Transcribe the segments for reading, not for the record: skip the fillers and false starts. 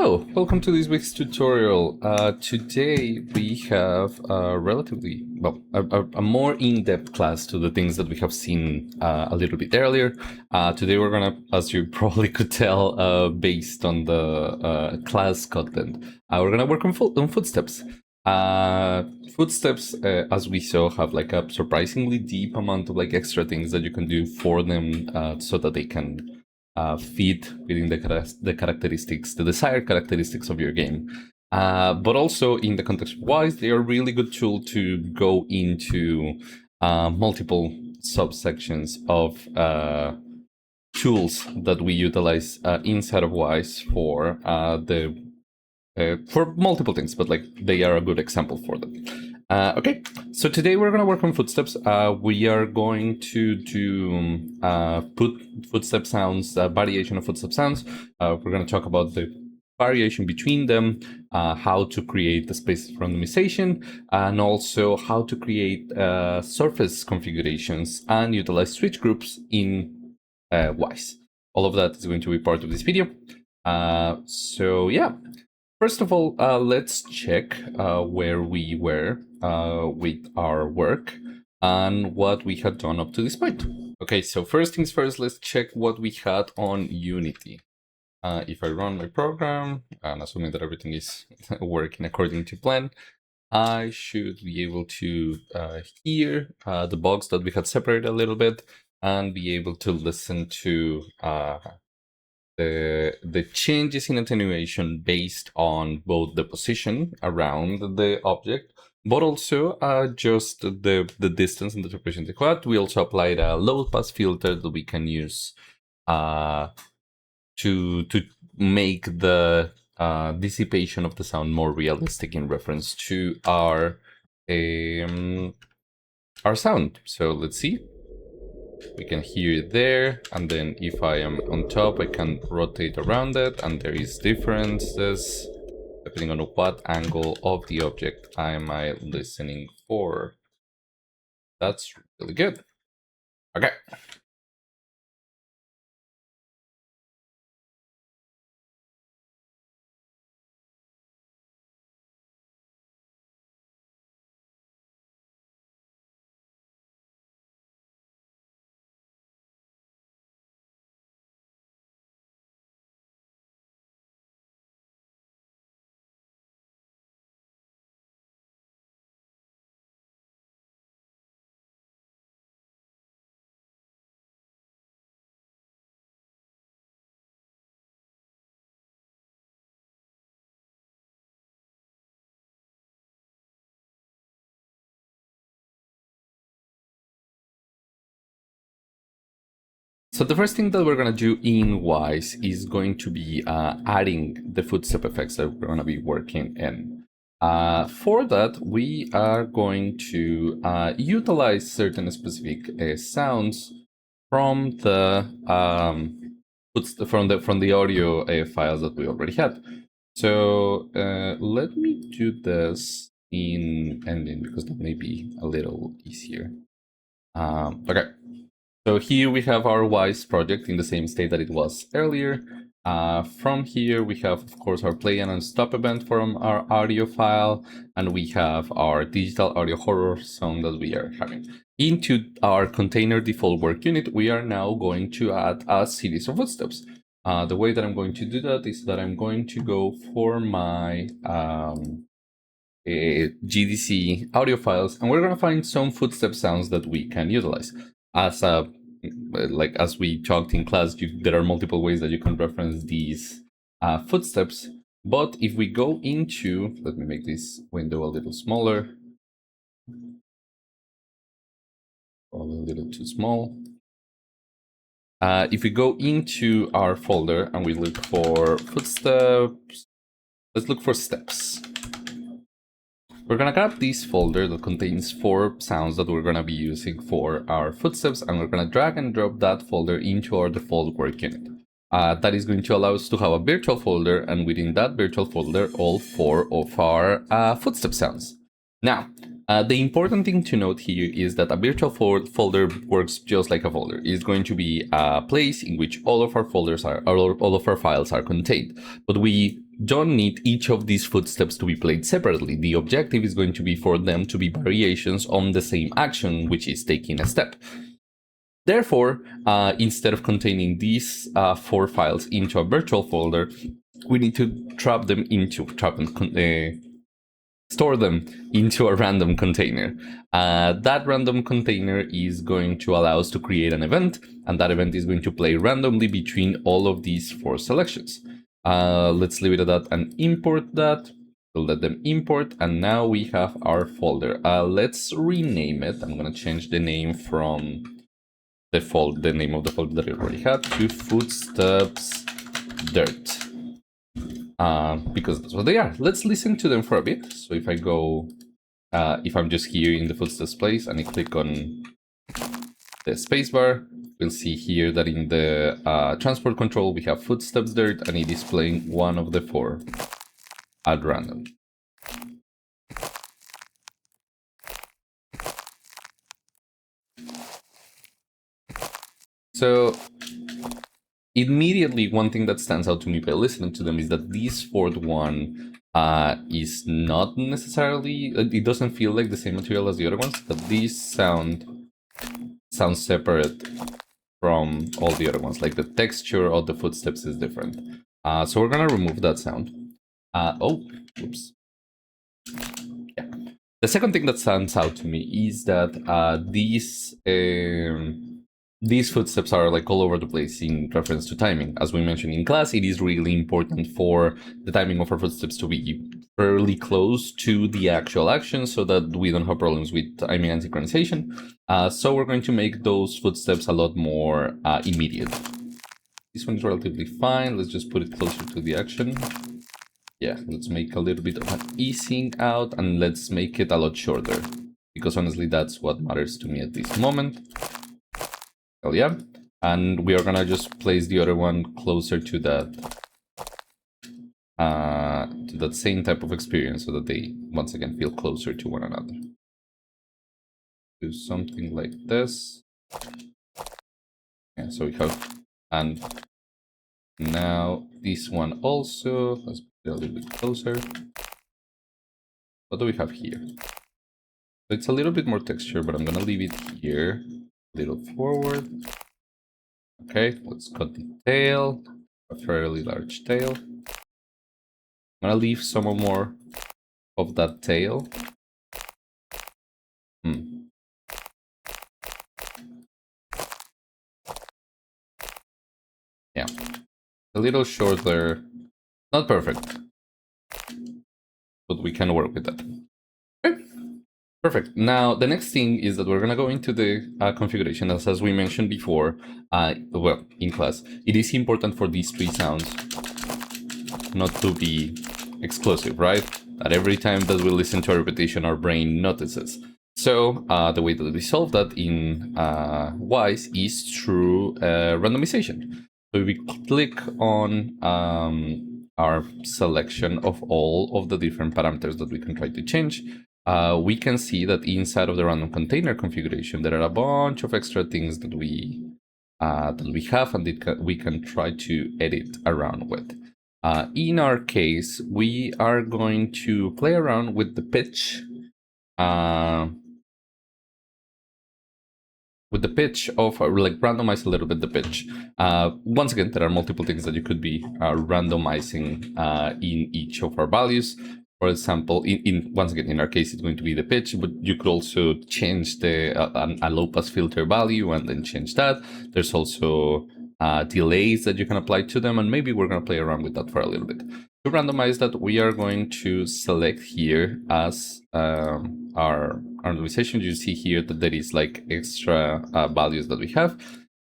Hello, welcome to this week's tutorial. Today we have a relatively, well, a more in-depth class to the things that we have seen a little bit earlier. Today we're gonna, as you probably could tell, based on the class content, we're gonna work on footsteps. Footsteps, as we saw, have like a surprisingly deep amount of like extra things that you can do for them so that they can fit within the characteristics, the desired characteristics of your game. But also in the context of Wwise, they are a really good tool to go into multiple subsections of tools that we utilize inside of Wwise for multiple things, but like they are a good example for them. Okay, so today we're going to work on footsteps. We are going to do put footstep sounds, variation of footstep sounds. We're going to talk about the variation between them, how to create the space randomization, and also how to create surface configurations and utilize switch groups in Wwise. All of that is going to be part of this video. So yeah. First of all, let's check where we were with our work and what we had done up to this point. Okay, so first things first, let's check what we had on Unity. If I run my program, and assuming that everything is working according to plan, I should be able to hear the bugs that we had separated a little bit and be able to listen to the changes in attenuation based on both the position around the object, but also just the distance and the separation they got. We also applied a low pass filter that we can use to make the dissipation of the sound more realistic in reference to our sound. So let's see. We can hear it there, and then if I am on top, I can rotate around it, and there is differences depending on what angle of the object am I listening for. That's really good. Okay. So the first thing that we're going to do in Wwise is going to be adding the footstep effects that we're going to be working in. For that, we are going to utilize certain specific sounds from the audio files that we already had. So let me do this in ending because that may be a little easier. Okay. So here we have our Wwise project in the same state that it was earlier. From here, we have, of course, our play and stop event from our audio file, and we have our digital audio horror sound that we are having. Into our container default work unit, we are now going to add a series of footsteps. The way that I'm going to do that is that I'm going to go for my GDC audio files, and we're going to find some footstep sounds that we can utilize. As we talked in class, there are multiple ways that you can reference these footsteps. But if we go into, let me make this window a little smaller, probably a little too small. If we go into our folder and we look for footsteps, let's look for steps. We're going to grab this folder that contains 4 sounds that we're going to be using for our footsteps, and we're going to drag and drop that folder into our default work unit. That is going to allow us to have a virtual folder, and within that virtual folder, all 4 of our footstep sounds. Now, the important thing to note here is that a virtual folder works just like a folder. It's going to be a place in which all of our folders are, all of our files are contained. But we don't need each of these footsteps to be played separately. The objective is going to be for them to be variations on the same action, which is taking a step. Therefore, instead of containing these 4 files into a virtual folder, we need to store them into a random container. That random container is going to allow us to create an event, and that event is going to play randomly between all of these 4 selections. Let's leave it at that and import that. We'll let them import, and now we have our folder. Let's rename it. I'm going to change the name from the name of the folder that I already had to Footsteps Dirt. Because that's what they are. Let's listen to them for a bit. So if I go, if I'm just here in the footsteps place and I click on the spacebar, we'll see here that in the transport control we have footsteps dirt, and it is playing one of the 4 at random. So immediately, one thing that stands out to me by listening to them is that this 4th one is not necessarily, it doesn't feel like the same material as the other ones, but these sounds separate from all the other ones. Like the texture of the footsteps is different. So we're gonna remove that sound. Oops. Yeah. The second thing that stands out to me is that these footsteps are like all over the place in reference to timing. As we mentioned in class, it is really important for the timing of our footsteps to be fairly close to the actual action so that we don't have problems with timing and synchronization. So we're going to make those footsteps a lot more immediate. This one's relatively fine. Let's just put it closer to the action. Yeah, let's make a little bit of an easing out, and let's make it a lot shorter, because honestly, that's what matters to me at this moment. Hell yeah. And we are gonna just place the other one closer to that same type of experience so that they once again feel closer to one another. Do something like this. Yeah, so we have, and now this one also, let's put it a little bit closer. What do we have here? It's a little bit more texture, but I'm gonna leave it here, a little forward. Okay, let's cut the tail, a fairly large tail. I'm gonna leave some more of that tail. Yeah, a little shorter, not perfect, but we can work with that. Okay. Perfect. Now, the next thing is that we're going to go into the configuration. As we mentioned before, well, in class, it is important for these 3 sounds not to be exclusive, right? That every time that we listen to a repetition, our brain notices. So the way that we solve that in Wwise is through randomization. So we click on our selection of all of the different parameters that we can try to change. We can see that inside of the random container configuration, there are a bunch of extra things that we have and we can try to edit around with. In our case, we are going to play around with the pitch. With the pitch of, like, randomize a little bit the pitch. Once again, there are multiple things that you could be randomizing in each of our values. For example, once again, in our case, it's going to be the pitch, but you could also change the a low pass filter value and then change that. There's also delays that you can apply to them, and maybe we're going to play around with that for a little bit. To randomize that, we are going to select here as our randomization. You see here that there is like extra values that we have.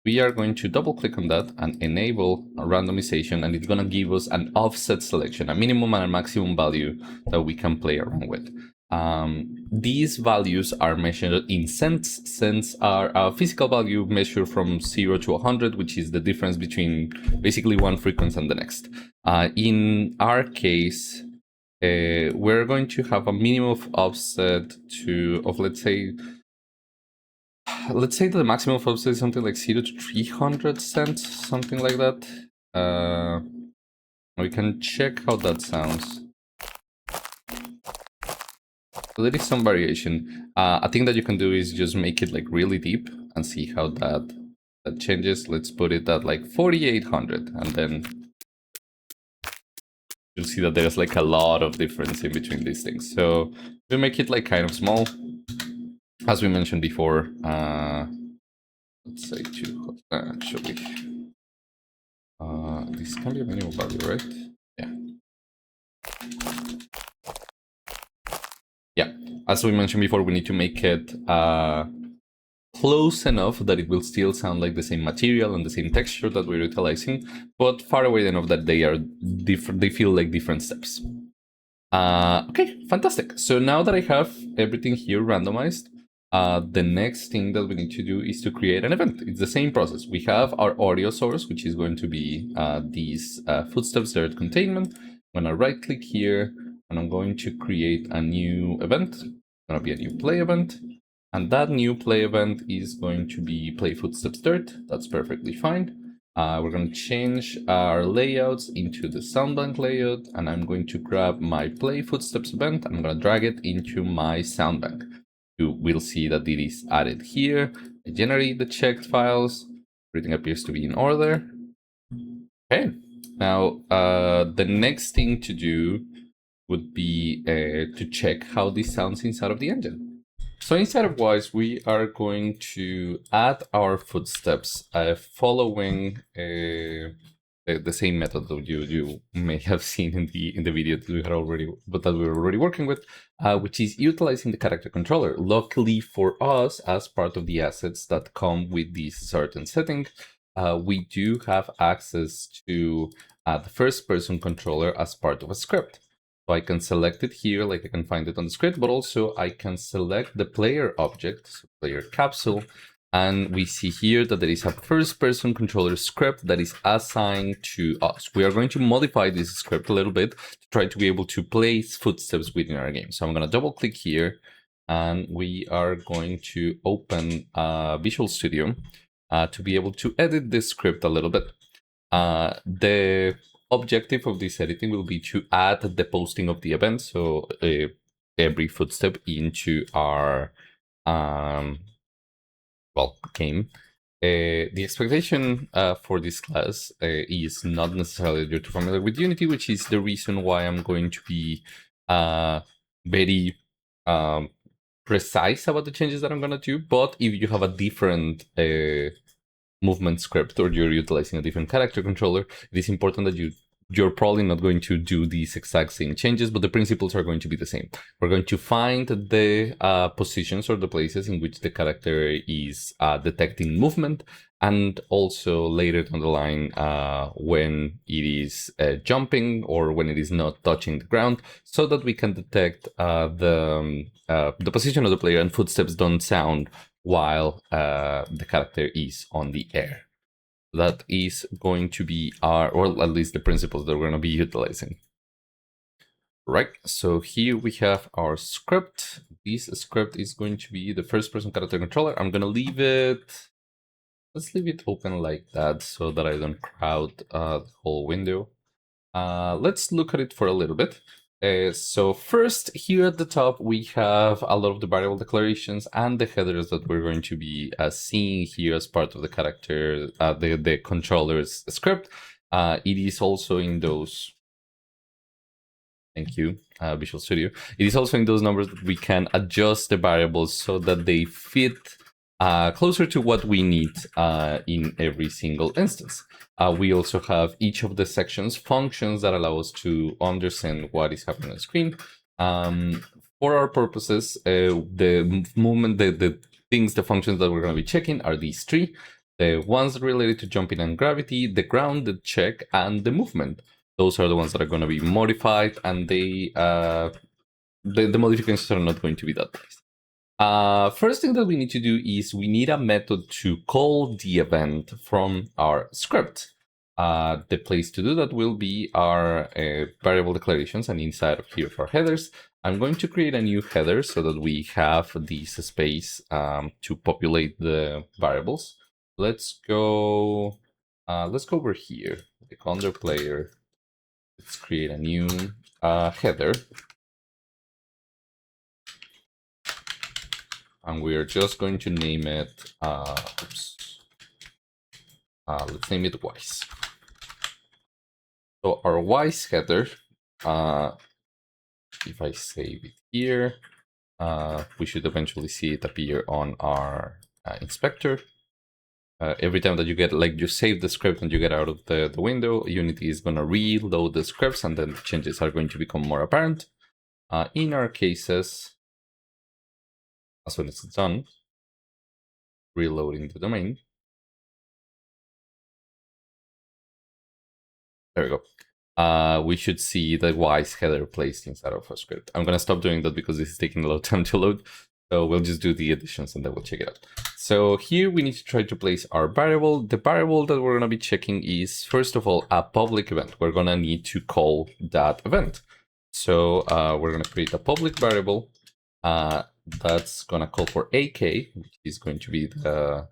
We are going to double click on that and enable a randomization, and it's going to give us an offset selection, a minimum and a maximum value that we can play around with. These values are measured in cents. Cents are a physical value measured from 0 to 100, which is the difference between basically one frequency and the next. In our case, we're going to have a minimum of offset of let's say that the maximum of offset is something like 0 to 300 cents, something like that. We can check how that sounds. So there is some variation. A thing that you can do is just make it like really deep and see how that changes. Let's put it at like 4800, and then you'll see that there's like a lot of difference in between these things. So we make it like kind of small, as we mentioned before. Let's say 2 actually. This can be a minimal value, right? Yeah. Yeah. As we mentioned before, we need to make it close enough that it will still sound like the same material and the same texture that we're utilizing, but far away enough that they are different. They feel like different steps. Okay, fantastic. So now that I have everything here randomized, the next thing that we need to do is to create an event. It's the same process. We have our audio source, which is going to be these footsteps there at containment. I'm gonna right click here and I'm going to create a new event. It's gonna be a new play event. And that new play event is going to be play footsteps dirt. That's perfectly fine. We're going to change our layouts into the soundbank layout, and I'm going to grab my play footsteps event. I'm going to drag it into my soundbank. You will see that it is added here. I generate the checked files. Everything appears to be in order. Okay. Now, the next thing to do would be to check how this sounds inside of the engine. So inside of Wwise, we are going to add our footsteps following the same method that you may have seen in the video that we had already, but that we were already working with, which is utilizing the character controller. Luckily for us, as part of the assets that come with this certain setting, we do have access to the first-person controller as part of a script. So I can select it here, like I can find it on the script, but also I can select the player object, so player capsule, and we see here that there is a first-person controller script that is assigned to us. We are going to modify this script a little bit to try to be able to place footsteps within our game. So I'm going to double-click here, and we are going to open Visual Studio to be able to edit this script a little bit. The objective of this editing will be to add the posting of the event, so every footstep into our game. The expectation for this class is not necessarily that you're too familiar with Unity, which is the reason why I'm going to be very precise about the changes that I'm going to do. But if you have a different movement script or you're utilizing a different character controller, it is important that you're probably not going to do these exact same changes, but the principles are going to be the same. We're going to find the positions or the places in which the character is detecting movement, and also later down the line when it is jumping or when it is not touching the ground, so that we can detect the position of the player and footsteps don't sound while the character is on the air. That is going to be or at least the principles that we're going to be utilizing. Right, so here we have our script. This script is going to be the first-person character controller. I'm going to leave it, let's leave it open like that so that I don't crowd the whole window. Let's look at it for a little bit. So first, here at the top, we have a lot of the variable declarations and the headers that we're going to be seeing here as part of the character, the controller's script. It is also in those. Thank you, Visual Studio. It is also in those numbers that we can adjust the variables so that they fit closer to what we need in every single instance. We also have each of the sections functions that allow us to understand what is happening on the screen. For our purposes, the movement, the things, the functions that we're going to be checking are these three. The ones related to jumping and gravity, the ground, the check, and the movement. Those are the ones that are going to be modified, and the modifications are not going to be that nice. First thing that we need to do is we need a method to call the event from our script. The place to do that will be our variable declarations, and inside of here for headers, I'm going to create a new header so that we have this space to populate the variables. Let's go over here, like under player let's create a new header. And we are just going to name it, let's name it Wise. So our Wise header, if I save it here, we should eventually see it appear on our inspector. Every time that you get, like, you save the script and you get out of the window, Unity is going to reload the scripts and then the changes are going to become more apparent. In our cases, as soon as it's done, reloading the domain. There we go. We should see the Wise header placed inside of our script. I'm going to stop doing that because this is taking a lot of time to load. So we'll just do the additions and then we'll check it out. So here we need to try to place our variable. The variable that we're going to be checking is, first of all, a public event. We're going to need to call that event. So we're going to create a public variable that's going to call for AK, which is going to be the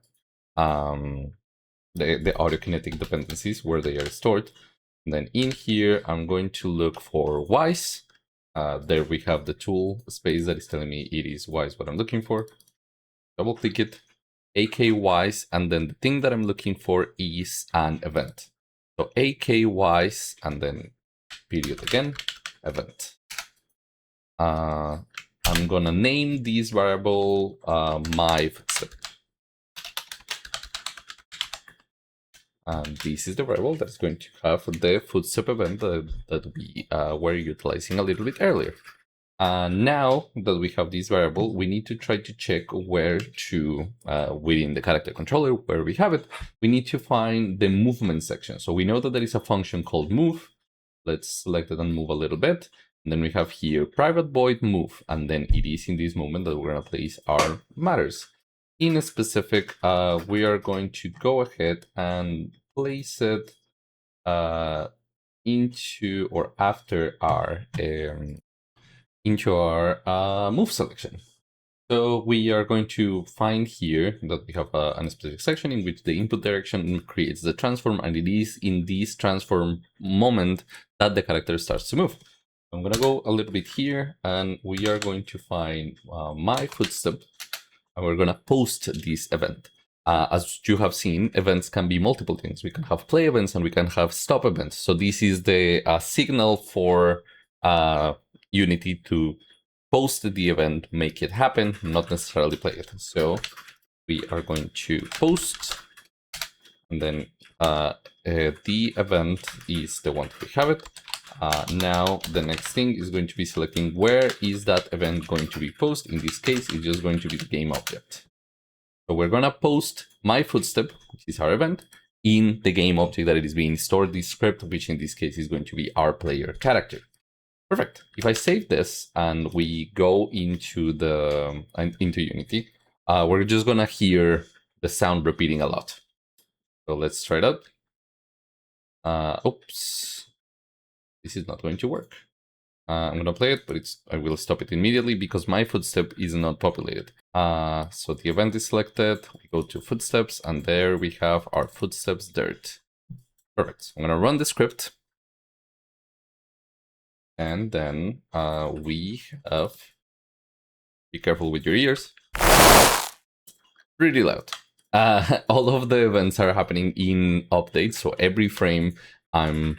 autokinetic dependencies where they are stored. And then in here, I'm going to look for Wise. There we have the tool space that is telling me it is Wise what I'm looking for. Double click it, AK Wise, and then the thing that I'm looking for is an event. So AK Wise, and then period again, event. I'm gonna name this variable my footstep. And this is the variable that's going to have the footstep event that we were utilizing a little bit earlier. Now that we have this variable, we need to try to check where to, within the character controller, where we have it, we need to find the movement section. So we know that there is a function called move. Let's select it and move a little bit. And then we have here private void move. And then it is in this moment that we're going to place our matters. In a specific, we are going to go ahead and place it into or after our move selection. So we are going to find here that we have a specific section in which the input direction creates the transform, and it is in this transform moment that the character starts to move. I'm going to go a little bit here, and we are going to find my footstep, and we're going to post this event. As you have seen, events can be multiple things. We can have play events and we can have stop events. So this is the signal for Unity to post the event, make it happen, not necessarily play it. So we are going to post, and then the event is the one that we have it. Now the next thing is going to be selecting where is that event going to be posted. In this case, it's just going to be the game object. So we're going to post my footstep, which is our event, in the game object that it is being stored, this script, which in this case is going to be our player character. Perfect. If I save this and we go into Unity, we're just going to hear the sound repeating a lot. So let's try it out. Oops. This is not going to work. I'm going to play it, but I will stop it immediately because my footstep is not populated. So the event is selected. We go to footsteps, and there we have our footsteps dirt. Perfect. So I'm going to run the script. And then we have, be careful with your ears, pretty loud. All of the events are happening in updates. So every frame I'm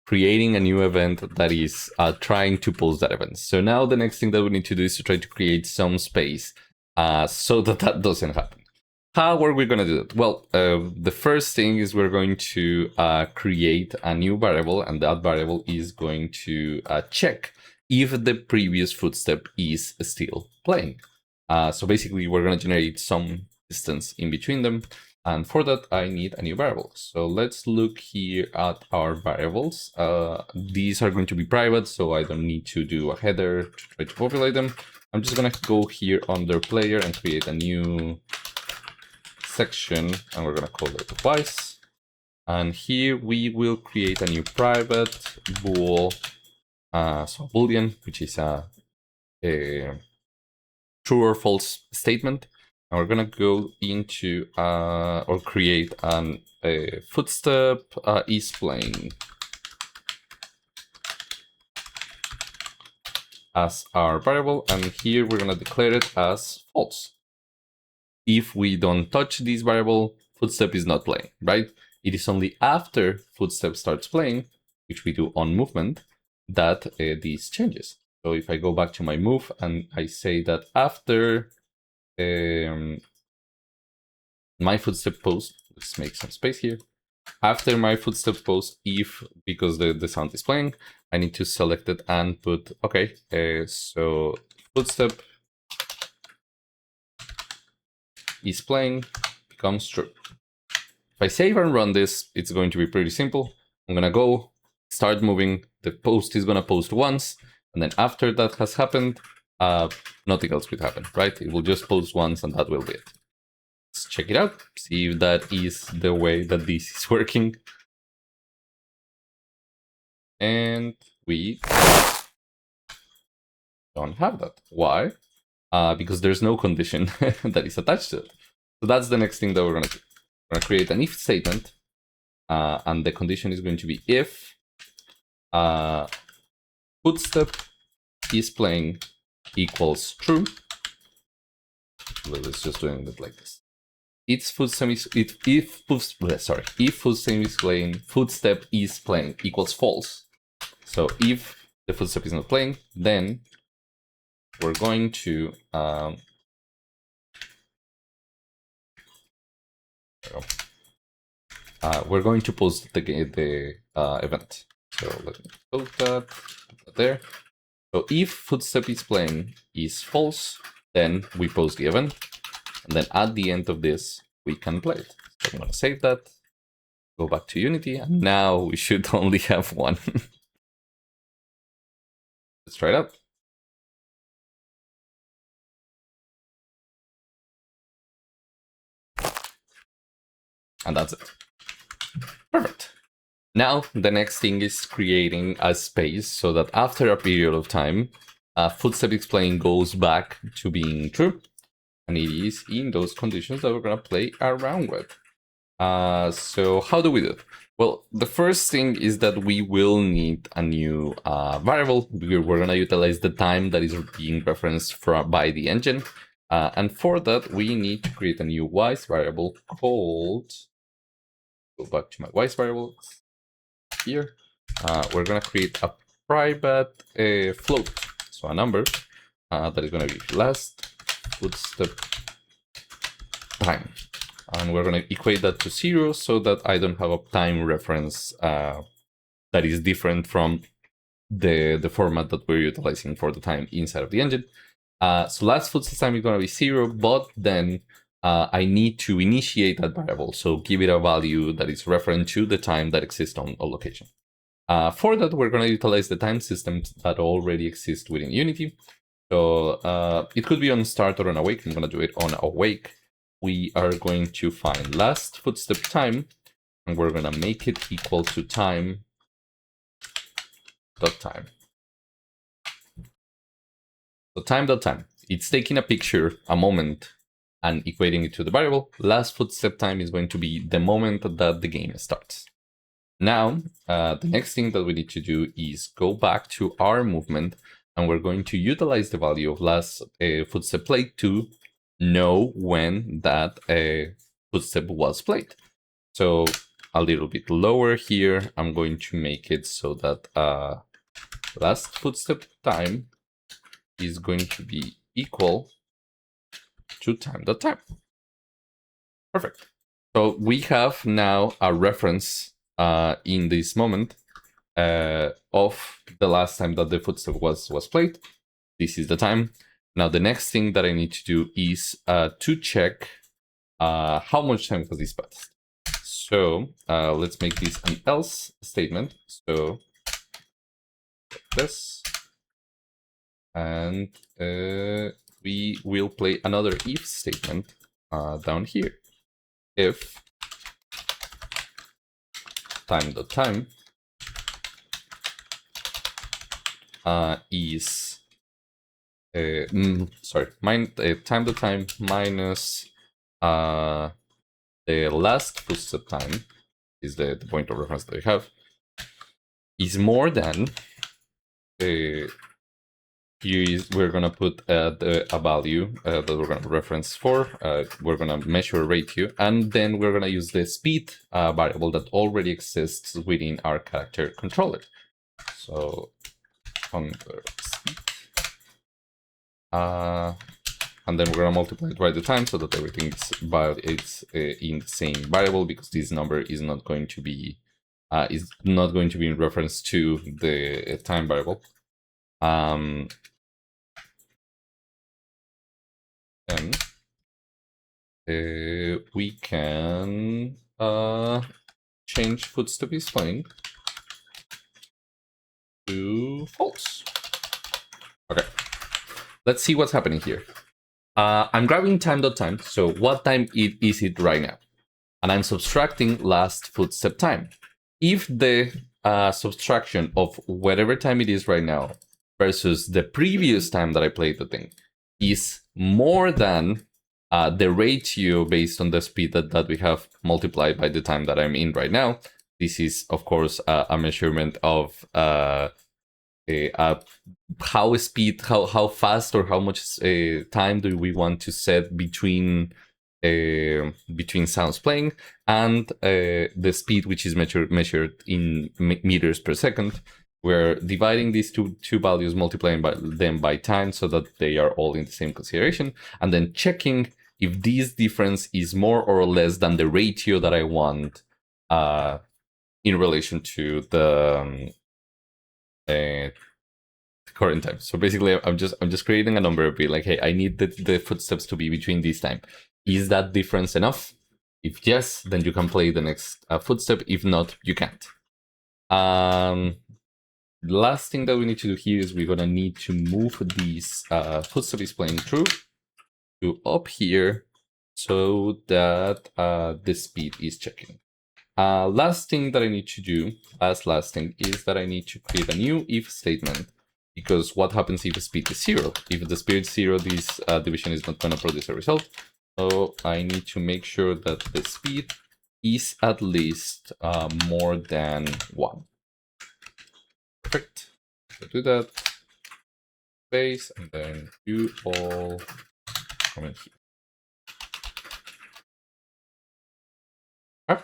creating a new event that is trying to post that event. So now the next thing that we need to do is to try to create some space so that doesn't happen. How are we going to do it? Well, the first thing is we're going to create a new variable, and that variable is going to check if the previous footstep is still playing. So basically, we're going to generate some distance in between them. And for that, I need a new variable. So let's look here at our variables. These are going to be private, so I don't need to do a header to try to populate them. I'm just going to go here under player and create a new section, and we're going to call it Wise. And here we will create a new private bool, so boolean, which is a true or false statement. And we're going to go into or create a footstep is playing. as our variable, and here we're going to declare it as false. If we don't touch this variable, footstep is not playing, right? It is only after footstep starts playing, which we do on movement, that this changes. So if I go back to my move and I say that after my footstep post, let's make some space here. After my footstep post, if, because the sound is playing, I need to select it and put, okay, so footstep is playing becomes true. If I save and run this, it's going to be pretty simple. I'm gonna go start moving. The post is gonna post once, and then after that has happened, nothing else could happen, right? It will just post once, and that will be it. Let's check it out, see if that is the way that this is working. And we don't have that. Why? Because there's no condition that is attached to it. So that's the next thing that we're gonna do. We're gonna create an if statement, and the condition is going to be if footstep is playing equals true. Let's just do it like this. If footstep is playing equals false. So if the footstep is not playing, then we're going to post the event. So let me post that there. So if footstep is playing is false, then we post the event, and then at the end of this we can play it. So I'm gonna save that, go back to Unity, and now we should only have one. Let's try it out. And that's it. Perfect. Now, the next thing is creating a space so that after a period of time, footstep is playing goes back to being true. And it is in those conditions that we're going to play around with. So how do we do it? Well, the first thing is that we will need a new variable. We're going to utilize the time that is being referenced by the engine. And for that, we need to create a new Wise variable called, go back to my Wise variable here. We're going to create a private float, so a number that is going to be last footstep time. And we're going to equate that to 0 so that I don't have a time reference that is different from the format that we're utilizing for the time inside of the engine. So last footstep time is going to be 0, but then I need to initiate that variable. So give it a value that is referent to the time that exists on a location. For that, we're going to utilize the time systems that already exist within Unity. So it could be on start or on awake. I'm going to do it on awake. We are going to find last footstep time, and we're going to make it equal to time dot time. So time dot time. It's taking a picture, a moment, and equating it to the variable. Last footstep time is going to be the moment that the game starts. Now, the next thing that we need to do is go back to our movement, and we're going to utilize the value of last footstep played to know when that footstep was played. So a little bit lower here, I'm going to make it so that last footstep time is going to be equal to time dot time. Perfect. So we have now a reference in this moment of the last time that the footstep was played. This is the time. Now the next thing that I need to do is to check how much time has this passed. So let's make this an else statement. So this, and we will play another if statement down here. If time dot time is time dot time minus the last footstep time is the point of reference that we have, is more than here is we're gonna put a value that we're gonna reference for. We're gonna measure ratio, and then we're gonna use the speed variable that already exists within our character controller. So under speed, and then we're gonna multiply it by the time so that everything is in the same variable, because this number is not going to be in reference to the time variable. And we can change footstep is playing to false. Okay, let's see what's happening here. I'm grabbing time.time, so what time is it right now? And I'm subtracting last footstep time. If the subtraction of whatever time it is right now versus the previous time that I played the thing is more than the ratio based on the speed that we have multiplied by the time that I'm in right now, this is, of course, a measurement of how fast or how much time do we want to set between sounds playing, and the speed, which is measured in meters per second. We're dividing these two values, multiplying them by time so that they are all in the same consideration, and then checking if this difference is more or less than the ratio that I want in relation to the current time. So basically, I'm just creating a number, be like, hey, I need the footsteps to be between this time. Is that difference enough? If yes, then you can play the next footstep. If not, you can't. The last thing that we need to do here is we're gonna need to move these footstep is playing true to up here so that the speed is checking. Last thing that I need to do, last thing, is that I need to create a new if statement, because what happens if the speed is 0? If the speed is 0, this division is not gonna produce a result. So I need to make sure that the speed is at least more than 1. Perfect. So do that. Space, and then you all comment here. Right.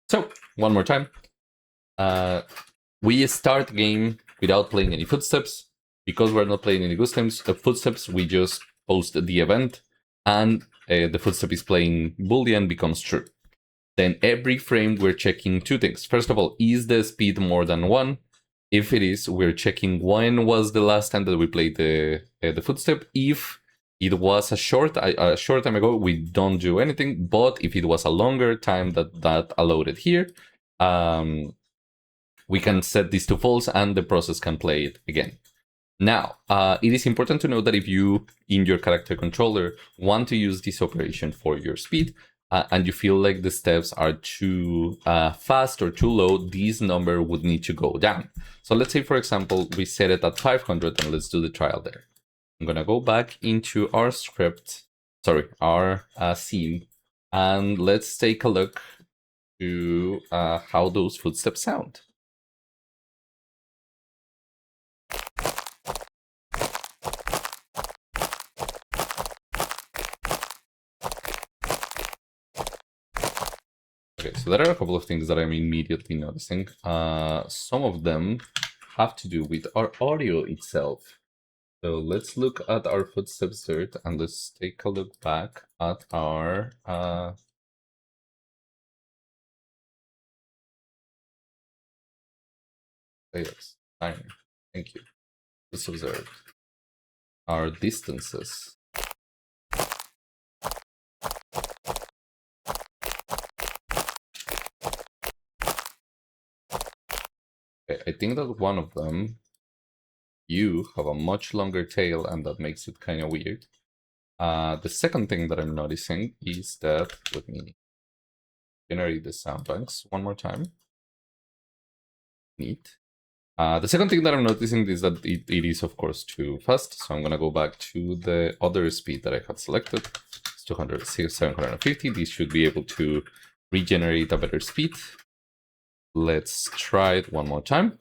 So one more time. We start game without playing any footsteps. Because we're not playing any footsteps, we just post the event, and the footstep is playing Boolean becomes true. Then every frame we're checking two things. First of all, is the speed more than 1? If it is, we're checking when was the last time that we played the footstep. If it was a short time ago, we don't do anything. But if it was a longer time that allowed it here, we can set this to false, and the process can play it again. Now, it is important to know that if you, in your character controller, want to use this operation for your speed, and you feel like the steps are too fast or too low, this number would need to go down. So let's say, for example, we set it at 500, and let's do the trial there. I'm gonna go back into our script, our scene, and let's take a look to how those footsteps sound. Okay, so there are a couple of things that I'm immediately noticing. Some of them have to do with our audio itself. So let's look at our footsteps dirt, and let's take a look back at our yes, timer. Thank you. Let's observe our distances. Okay, I think that one of them, you have a much longer tail, and that makes it kind of weird. The second thing that I'm noticing is that, let me generate the sound banks one more time. Neat. The second thing that I'm noticing is that it is, of course, too fast. So I'm going to go back to the other speed that I had selected. It's 750. This should be able to regenerate a better speed. Let's try it one more time.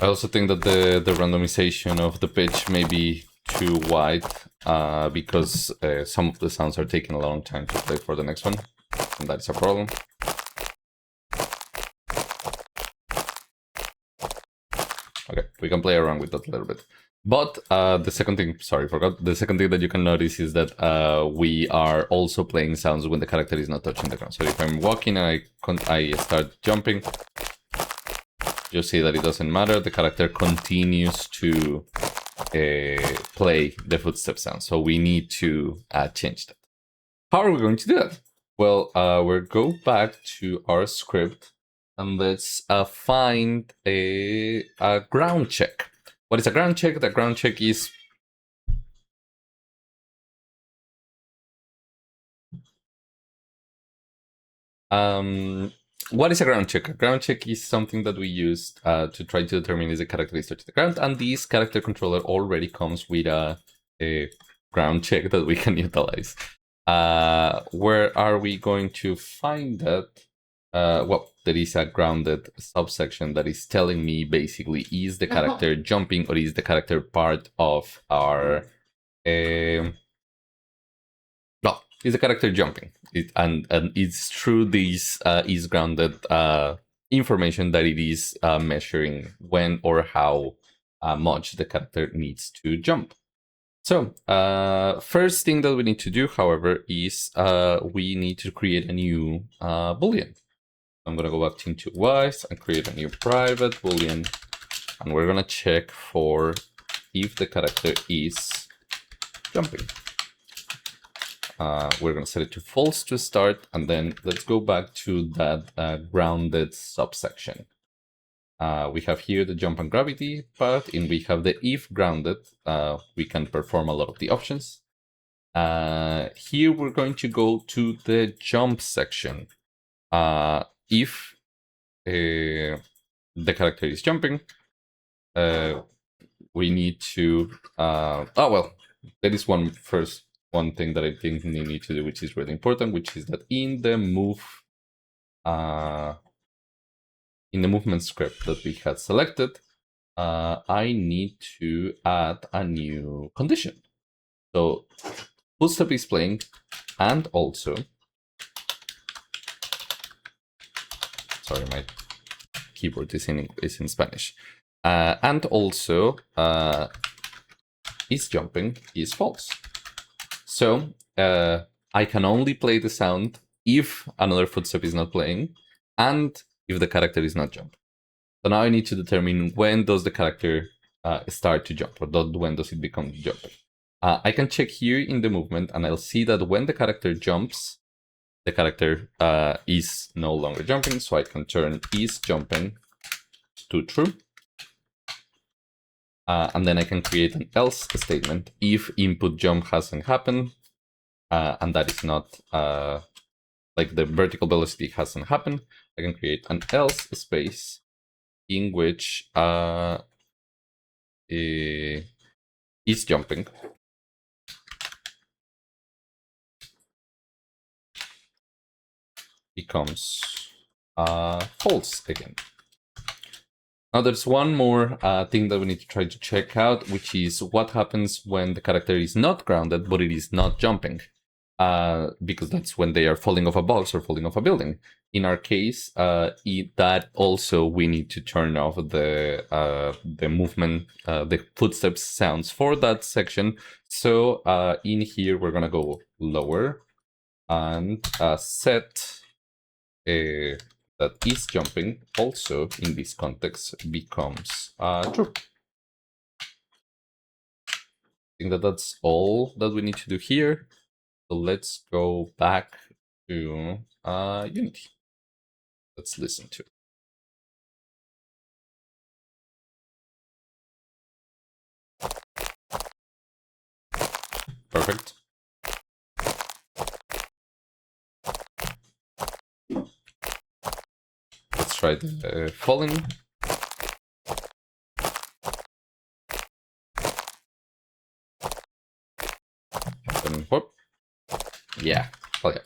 I also think that the randomization of the pitch may be too wide because some of the sounds are taking a long time to play for the next one, and that's a problem. Okay, we can play around with that a little bit. But the second thing, sorry, forgot. The second thing that you can notice is that we are also playing sounds when the character is not touching the ground. So if I'm walking and I start jumping, you'll see that it doesn't matter. The character continues to play the footstep sound. So we need to change that. How are we going to do that? Well, we'll go back to our script and let's find a ground check. What is a ground check? The ground check is what is a ground check? A ground check is something that we use to try to determine is a character is touching the ground, and this character controller already comes with a ground check that we can utilize. Where are we going to find that? Well, there is a grounded subsection that is telling me basically is the character jumping or is the character part of our no, is the character jumping. And it's through this is grounded information that it is measuring when or how much the character needs to jump. So first thing that we need to do, however, is we need to create a new boolean. I'm going to go back into Wwise and create a new private boolean, and we're going to check for if the character is jumping. We're going to set it to false to start, and then let's go back to that grounded subsection. We have here the jump and gravity part, and we have the if grounded. We can perform a lot of the options. Here we're going to go to the jump section. If the character is jumping, we need to there is one thing that I think we need to do, which is really important, which is that in the movement script that we had selected, I need to add a new condition. So footstep is playing, and also, sorry, my keyboard is in Spanish, and also is jumping is false. So I can only play the sound if another footstep is not playing and if the character is not jumping. So now I need to determine when does the character start to jump, or when does it become jumping. I can check here in the movement, and I'll see that when the character jumps, the character is no longer jumping, so I can turn is jumping to true. And then I can create an else statement if input jump hasn't happened, and that is not like the vertical velocity hasn't happened. I can create an else space in which is jumping becomes false again. Now there's one more thing that we need to try to check out, which is what happens when the character is not grounded, but it is not jumping. Because that's when they are falling off a box or falling off a building. In our case, that also we need to turn off the movement, the footsteps sounds for that section. So in here, we're gonna go lower and set that is jumping also in this context becomes true. I think that that's all that we need to do here. So let's go back to Unity. Let's listen to it. Perfect. Let's try the falling. And whoop. Yeah. Oh yeah.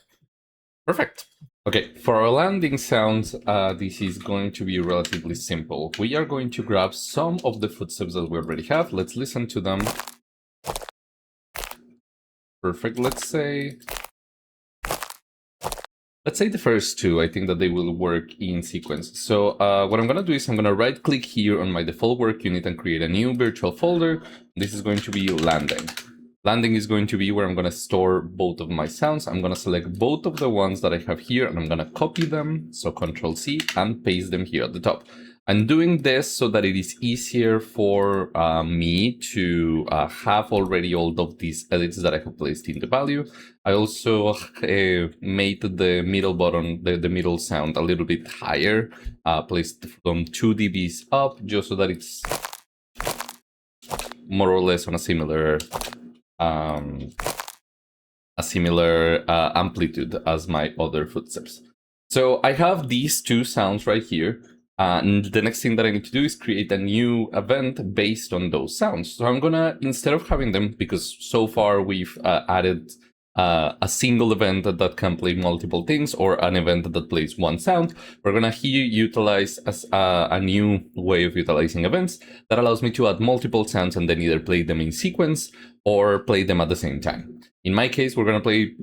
Perfect. Okay, for our landing sounds, this is going to be relatively simple. We are going to grab some of the footsteps that we already have. Let's listen to them. Perfect. Let's say the first two. I think that they will work in sequence. So what I'm going to do is I'm going to right click here on my default work unit and create a new virtual folder. This is going to be landing. Landing is going to be where I'm going to store both of my sounds. I'm going to select both of the ones that I have here and I'm going to copy them. So Control C and paste them here at the top. I'm doing this so that it is easier for me to have already all of these edits that I have placed in the value. I also made the middle button, the middle sound a little bit higher, placed from 2 dBs up, just so that it's more or less on a similar amplitude as my other footsteps. So I have these two sounds right here. And the next thing that I need to do is create a new event based on those sounds. So I'm gonna, instead of having them, because so far we've added a single event that can play multiple things, or an event that plays one sound, we're gonna here utilize as a new way of utilizing events that allows me to add multiple sounds and then either play them in sequence or play them at the same time. In my case, we're gonna play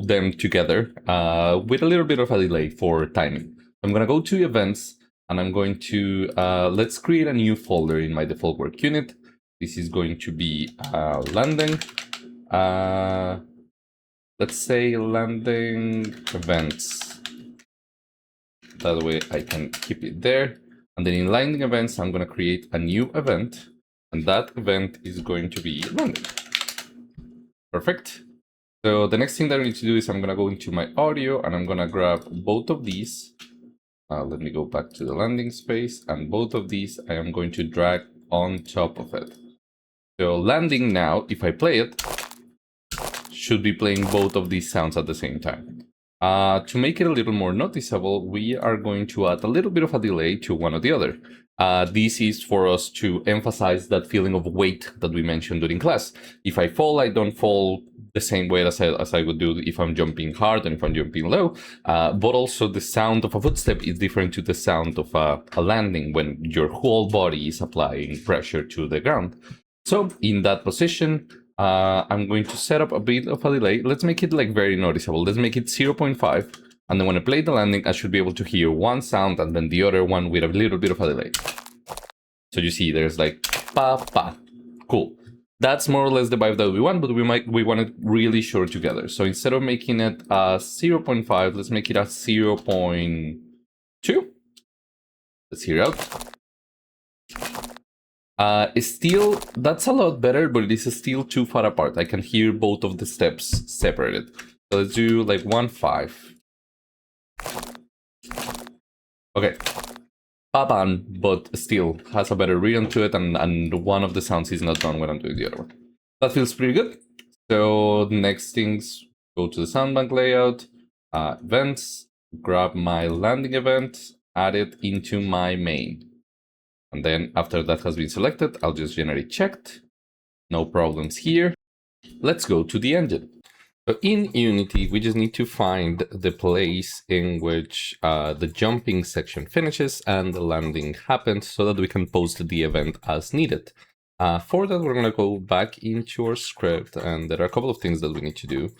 them together with a little bit of a delay for timing. I'm gonna go to events, and I'm going to, let's create a new folder in my default work unit. This is going to be landing. Let's say landing events. That way I can keep it there. And then in landing events, I'm going to create a new event. And that event is going to be landing. Perfect. So the next thing that I need to do is I'm going to go into my audio and I'm going to grab both of these. Let me go back to the landing space, and both of these I am going to drag on top of it. So landing now, if I play it, should be playing both of these sounds at the same time. To make it a little more noticeable, we are going to add a little bit of a delay to one or the other. This is for us to emphasize that feeling of weight that we mentioned during class. If I fall, I don't fall the same way as I would do if I'm jumping hard and if I'm jumping low, but also the sound of a footstep is different to the sound of a landing when your whole body is applying pressure to the ground. So in that position, I'm going to set up a bit of a delay. Let's make it like very noticeable. Let's make it 0.5. And then when I play the landing, I should be able to hear one sound and then the other one with a little bit of a delay. So you see there's like pa pa. Cool. That's more or less the vibe that we want, but we want it really short together. So instead of making it 0.5, let's make it a 0.2. Let's hear it out. Still, that's a lot better, but it is still too far apart. I can hear both of the steps separated. So let's do like 1.5. Okay. Papan, but still has a better rhythm to it, and one of the sounds is not done when I'm doing the other one. That feels pretty good. So the next things, go to the soundbank layout, events, grab my landing event, add it into my main. And then after that has been selected, I'll just generate checked. No problems here. Let's go to the engine. So in Unity, we just need to find the place in which the jumping section finishes and the landing happens so that we can post the event as needed. For that, we're going to go back into our script, and there are a couple of things that we need to do.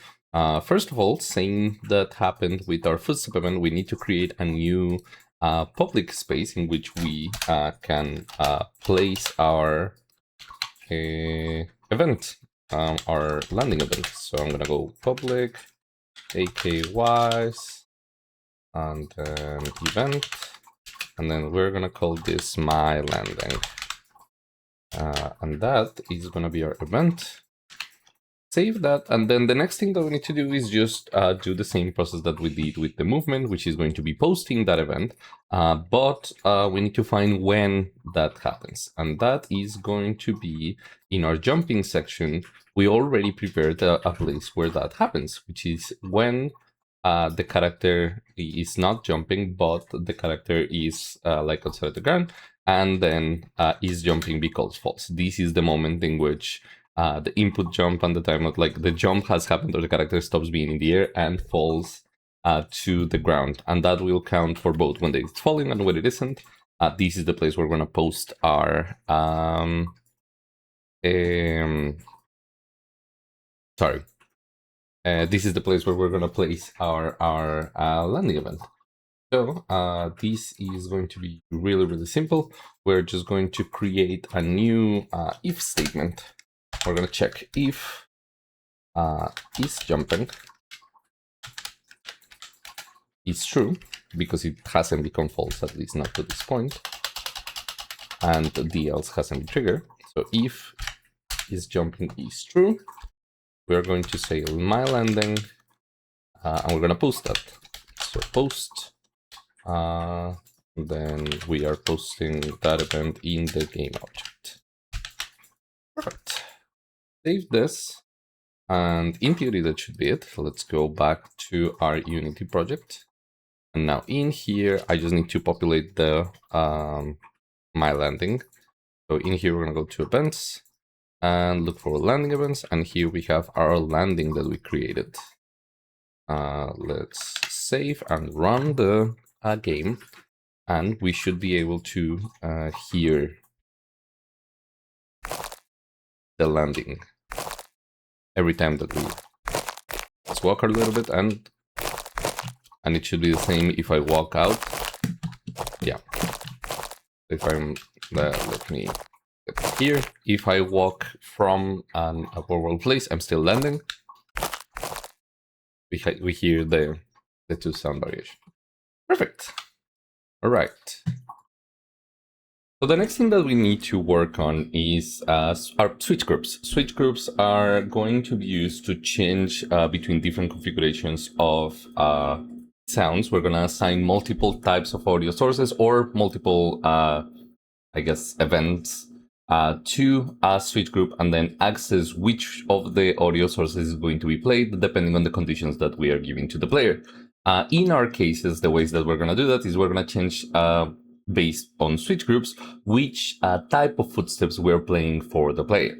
First of all, same that happened with our footstep event, we need to create a new public space in which we can place our event. Our landing event. So I'm gonna go public, Wwise, and then event, and then we're gonna call this my landing, and that is gonna be our event. Save that, and then the next thing that we need to do is just do the same process that we did with the movement, which is going to be posting that event, but we need to find when that happens, and that is going to be in our jumping section. We already prepared a place where that happens, which is when the character is not jumping, but the character is like outside the ground, and then is jumping because false. This is the moment in which the input jump and the time of like the jump has happened or the character stops being in the air and falls to the ground, and that will count for both when it's falling and when it isn't. This is the place where we're gonna post our sorry. This is the place where we're gonna place our landing event. So this is going to be really, really simple. We're just going to create a new if statement. We're gonna check if is jumping is true, because it hasn't become false, at least not to this point, and the else hasn't been triggered. So if is jumping is true, we're going to say my landing, and we're gonna post that. So post, then we are posting that event in the game object. Perfect. Save this, and in theory that should be it. Let's go back to our Unity project. And now in here, I just need to populate the my landing. So in here, we're gonna go to events and look for landing events. And here we have our landing that we created. Let's save and run the game. And we should be able to hear the landing every time that we let's walk a little bit, and it should be the same if I walk out. Yeah. If I'm let me get here. If I walk from a forward place, I'm still landing. We hear the two sound variation. Perfect. All right. So the next thing that we need to work on is our switch groups. Switch groups are going to be used to change between different configurations of sounds. We're going to assign multiple types of audio sources or multiple, I guess, events to a switch group, and then access which of the audio sources is going to be played depending on the conditions that we are giving to the player. In our cases, the ways that we're going to do that is we're going to change based on switch groups which type of footsteps we're playing for the player.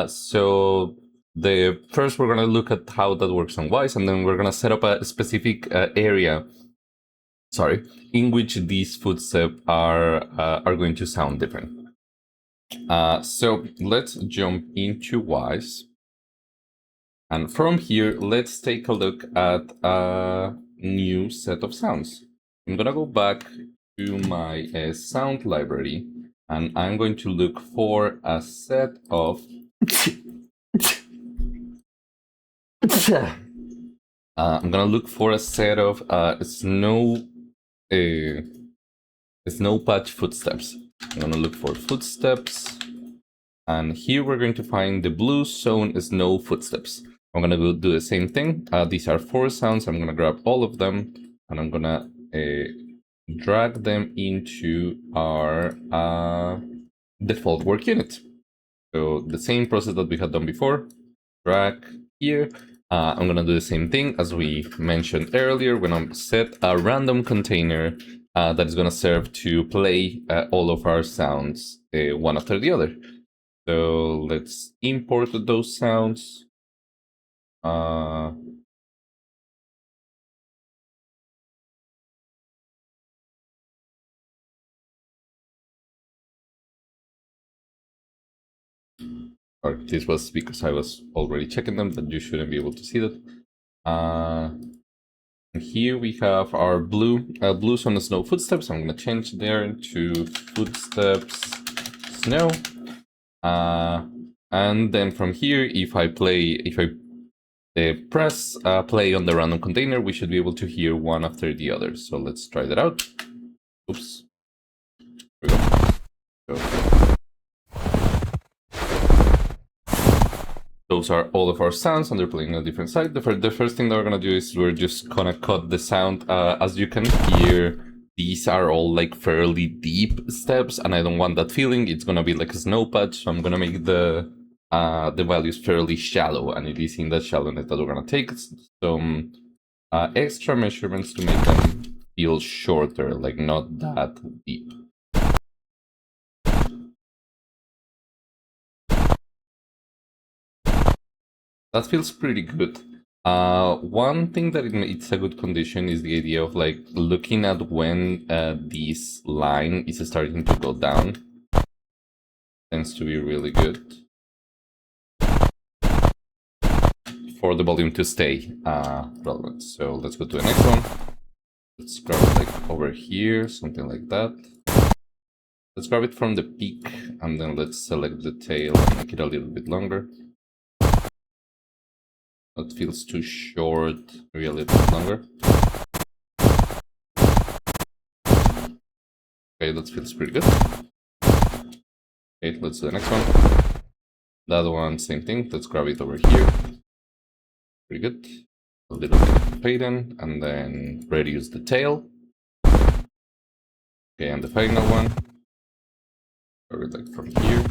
So the first we're going to look at how that works on Wwise, and then we're going to set up a specific area in which these footsteps are going to sound different. So let's jump into Wwise, and from here let's take a look at a new set of sounds. I'm gonna go back to my sound library, and I'm going to look for a set of I'm gonna look for a set of snow patch footsteps. I'm gonna look for footsteps, and here we're going to find the blue zone snow footsteps. I'm gonna go do the same thing. These are 4 sounds. I'm gonna grab all of them, and I'm gonna drag them into our default work unit. So the same process that we had done before, drag here. I'm gonna do the same thing as we mentioned earlier. We're gonna set a random container that is gonna serve to play all of our sounds one after the other. So let's import those sounds. Or this was because I was already checking them, but you shouldn't be able to see that. And here we have our blue on the snow footsteps. I'm going to change there to footsteps snow. And then from here, if I press play on the random container, we should be able to hear one after the other. So let's try that out. Oops. Here we go. Those are all of our sounds, and they're playing on a different side. The first thing that we're gonna do is we're just gonna cut the sound. As you can hear, these are all like fairly deep steps, and I don't want that feeling. It's gonna be like a snow patch, so I'm gonna make the values fairly shallow, and it is in that shallowness that we're gonna take some extra measurements to make them feel shorter, like not that deep. That feels pretty good. One thing that it's a good condition is the idea of like looking at when this line is starting to go down. Tends to be really good for the volume to stay relevant. So let's go to the next one. Let's grab it like over here, something like that. Let's grab it from the peak, and then let's select the tail and make it a little bit longer. That feels too short, maybe a little bit longer. Okay, that feels pretty good. Okay, let's do the next one. The other one, same thing. Let's grab it over here. Pretty good. A little bit of fade-in, and then reduce the tail. Okay, and the final one. Grab it like from here.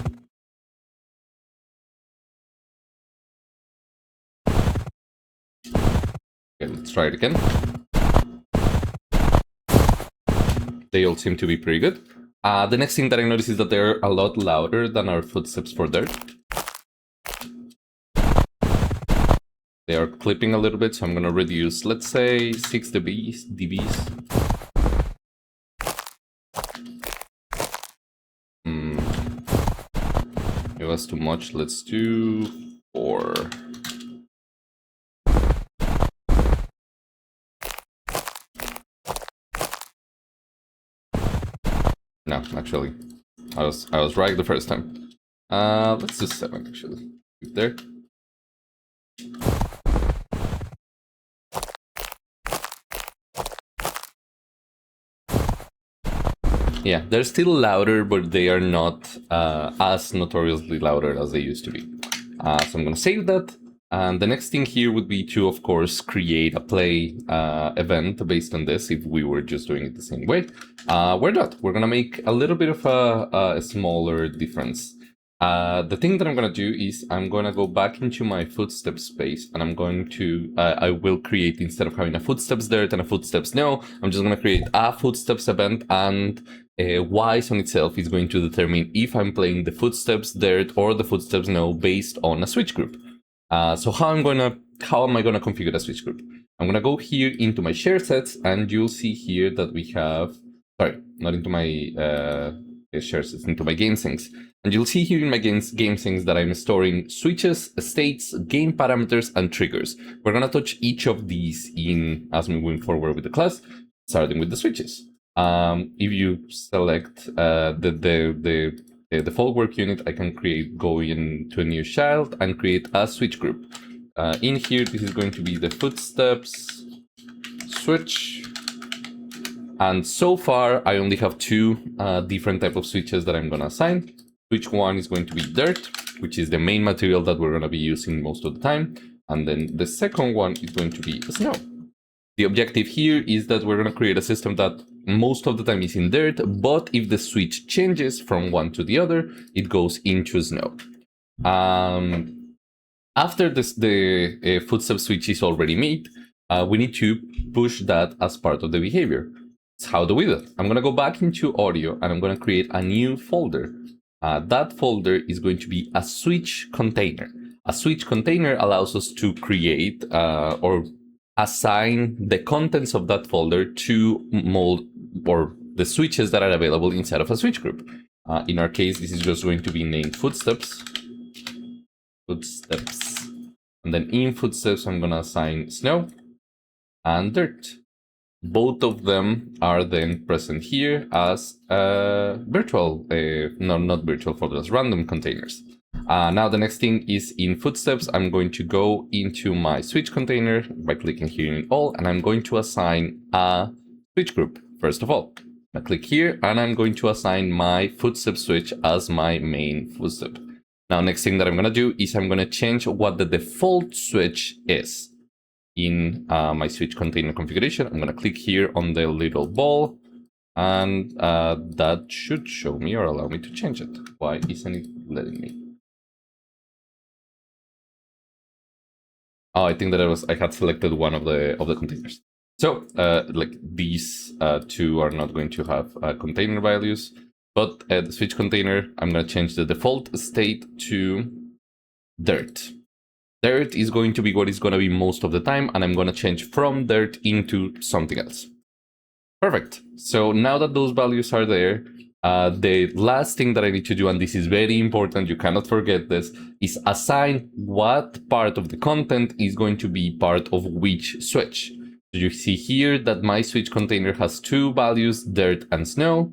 Okay, let's try it again. They all seem to be pretty good. The next thing that I noticed is that they're a lot louder than our footsteps for dirt. They are clipping a little bit, so I'm going to reduce, let's say, 6 dBs. It was too much. Let's do 4. No, actually, I was right the first time. Let's do 7 actually. There. Yeah, they're still louder, but they are not as notoriously louder as they used to be. So I'm gonna save that. And the next thing here would be to, of course, create a play event based on this if we were just doing it the same way. We're not. We're going to make a little bit of a smaller difference. The thing that I'm going to do is I'm going to go back into my footsteps space, and I'm going to, I will create, instead of having a footsteps dirt and a footsteps no, I'm just going to create a footsteps event, and Wise on itself is going to determine if I'm playing the footsteps dirt or the footsteps no based on a switch group. So how am I gonna configure a switch group? I'm gonna go here into my share sets, and you'll see here that we have, sorry, not into my share sets, into my game syncs. And you'll see here in my game syncs that I'm storing switches, states, game parameters, and triggers. We're gonna touch each of these in as we move forward with the class, starting with the switches. If you select the default work unit, I can go into a new child and create a switch group. In here, this is going to be the footsteps switch. And so far, I only have 2 different type of switches that I'm going to assign. Switch 1 is going to be dirt, which is the main material that we're going to be using most of the time. And then the second one is going to be snow. The objective here is that we're going to create a system that most of the time is in dirt, but if the switch changes from one to the other, it goes into snow. After the footstep switch is already made, we need to push that as part of the behavior. So how do we do that? I'm going to go back into audio, and I'm going to create a new folder. That folder is going to be a switch container. A switch container allows us to create or assign the contents of that folder to mold or the switches that are available inside of a switch group. In our case, this is just going to be named footsteps. And then in footsteps, I'm going to assign snow and dirt. Both of them are then present here as virtual, no, not virtual folders, random containers. Now the next thing is in footsteps, I'm going to go into my switch container by clicking here in all, and I'm going to assign a switch group. First of all, I click here, and I'm going to assign my footstep switch as my main footstep. Now, next thing that I'm going to do is I'm going to change what the default switch is in my switch container configuration. I'm going to click here on the little ball, and that should show me or allow me to change it. Why isn't it letting me? Oh, I think that I had selected one of the containers. So like these 2 are not going to have container values, but the switch container, I'm going to change the default state to dirt. Dirt is going to be what is going to be most of the time, and I'm going to change from dirt into something else. Perfect. So now that those values are there, the last thing that I need to do, and this is very important, you cannot forget this, is assign what part of the content is going to be part of which switch. So you see here that my switch container has two values, dirt and snow.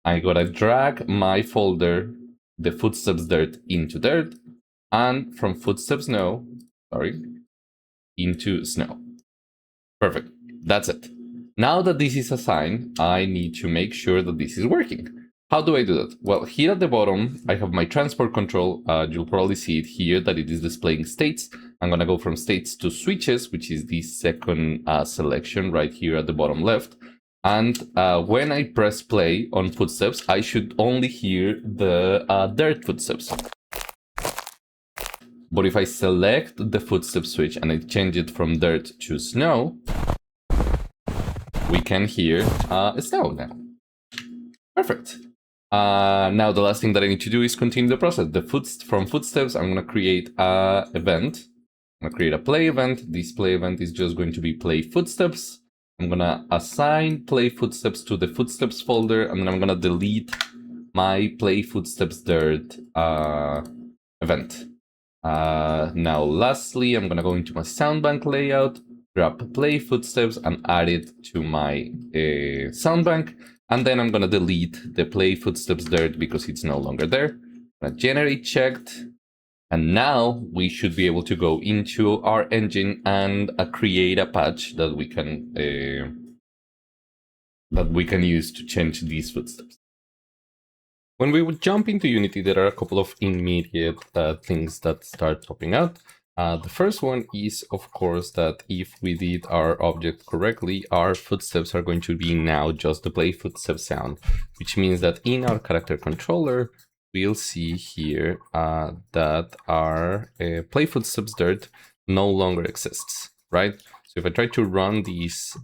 I gotta drag my folder, the footsteps dirt, into dirt, and from footsteps snow, into snow. Perfect. That's it. Now that this is assigned, I need to make sure that this is working. How do I do that? Well, here at the bottom, I have my transport control. You'll probably see it here that it is displaying states. I'm going to go from states to switches, which is the second selection right here at the bottom left. And when I press play on footsteps, I should only hear the dirt footsteps. But if I select the footstep switch and I change it from dirt to snow, we can hear snow now. Perfect. Now the last thing that I need to do is continue the process. From footsteps, I'm going to create an event. I'm going to create a play event. This play event is just going to be play footsteps. I'm going to assign play footsteps to the footsteps folder, and then I'm going to delete my play footsteps dirt event. Now lastly, I'm going to go into my sound bank layout, grab play footsteps and add it to my sound bank. And then I'm going to delete the play footsteps dirt because it's no longer there. I'm going to generate checked. And now we should be able to go into our engine and create a patch that we can use to change these footsteps. When we would jump into Unity, there are a couple of immediate things that start popping out. The first one is, of course, that if we did our object correctly, our footsteps are going to be now just the play footstep sound, which means that in our character controller, we'll see here that our play footsteps dirt no longer exists, right? So if I try to run this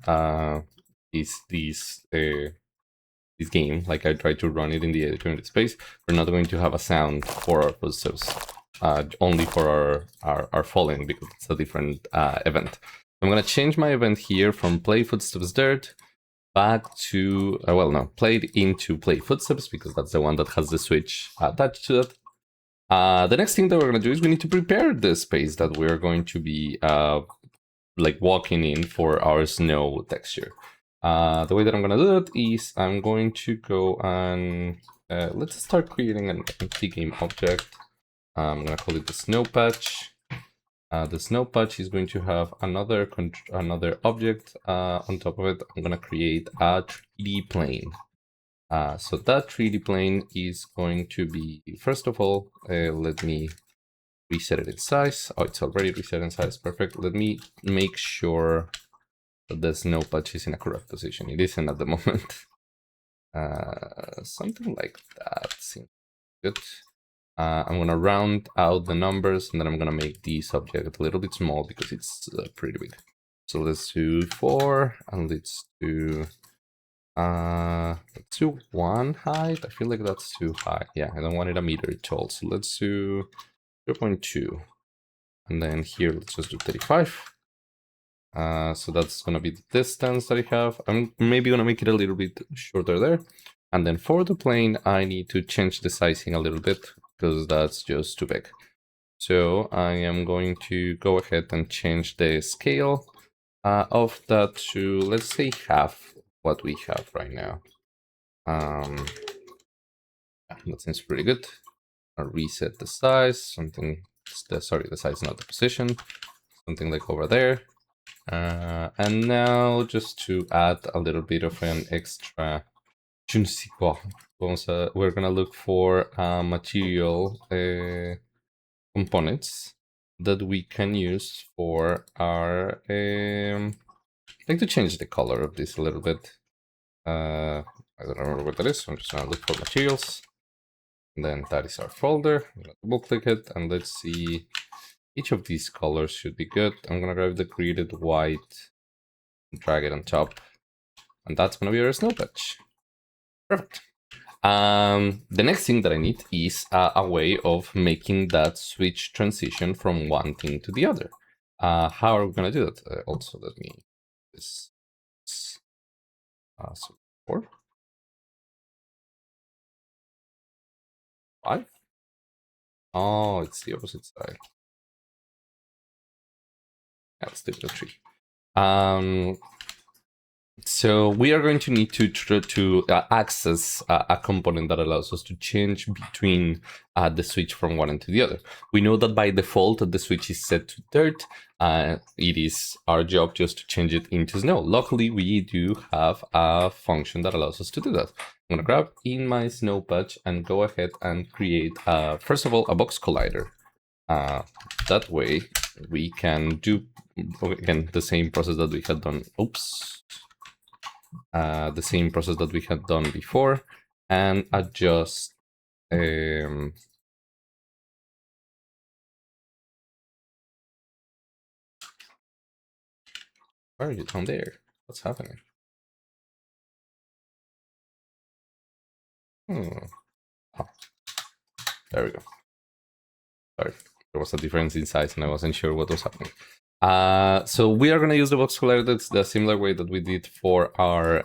game, like I try to run it in the editor space, we're not going to have a sound for our footsteps. Only for our falling, because it's a different event. I'm going to change my event here from play footsteps dirt back to, played into play footsteps, because that's the one that has the switch attached to it. The next thing that we're going to do is we need to prepare the space that we're going to be walking in for our snow texture. The way that I'm going to do it is I'm going to go and let's start creating an empty game object. I'm going to call it the snow patch. The snow patch is going to have another object on top of it. I'm going to create a 3D plane. So that 3D plane is going to be, first of all, let me reset it in size. Oh, it's already reset in size. Perfect. Let me make sure that the snow patch is in a correct position. It isn't at the moment. Something like that seems good. I'm going to round out the numbers, and then I'm going to make this object a little bit small because it's pretty big. So let's do 4, and let's do 1 height. I feel like that's too high. Yeah, I don't want it a meter tall. So let's do 0.2. And then here, let's just do 35. So that's going to be the distance that I have. I'm maybe going to make it a little bit shorter there. And then for the plane, I need to change the sizing a little bit, because that's just too big. So I am going to go ahead and change the scale of that to, let's say, half what we have right now. That seems pretty good. I'll reset the size, the size, not the position, something like over there. And now just to add a little bit of an extra, we're gonna look for material components that we can use for our I'd like to change the color of this a little bit. I don't remember what that is, so I'm just gonna look for materials, and then that is our folder. I'm gonna double click it, and let's see, each of these colors should be good. I'm gonna grab the created white and drag it on top, and that's gonna be our snow patch. Perfect. The next thing that I need is a way of making that switch transition from one thing to the other. How are we going to do that? Also, let me this so 4, 5. Oh, it's the opposite side. Yeah, let's do the 3. So we are going to need to access a component that allows us to change between the switch from one end to the other. We know that by default the switch is set to dirt. It is our job just to change it into snow. Luckily, we do have a function that allows us to do that. I'm gonna grab in my snow patch and go ahead and create, first of all, a box collider. That way we can do, again, the same process that we had done. Oops. The same process that we had done before, and adjust why are you down there? What's happening? Oh, there we go. Sorry, there was a difference in size and I wasn't sure what was happening. So we are going to use the box collider. That's the similar way that we did for our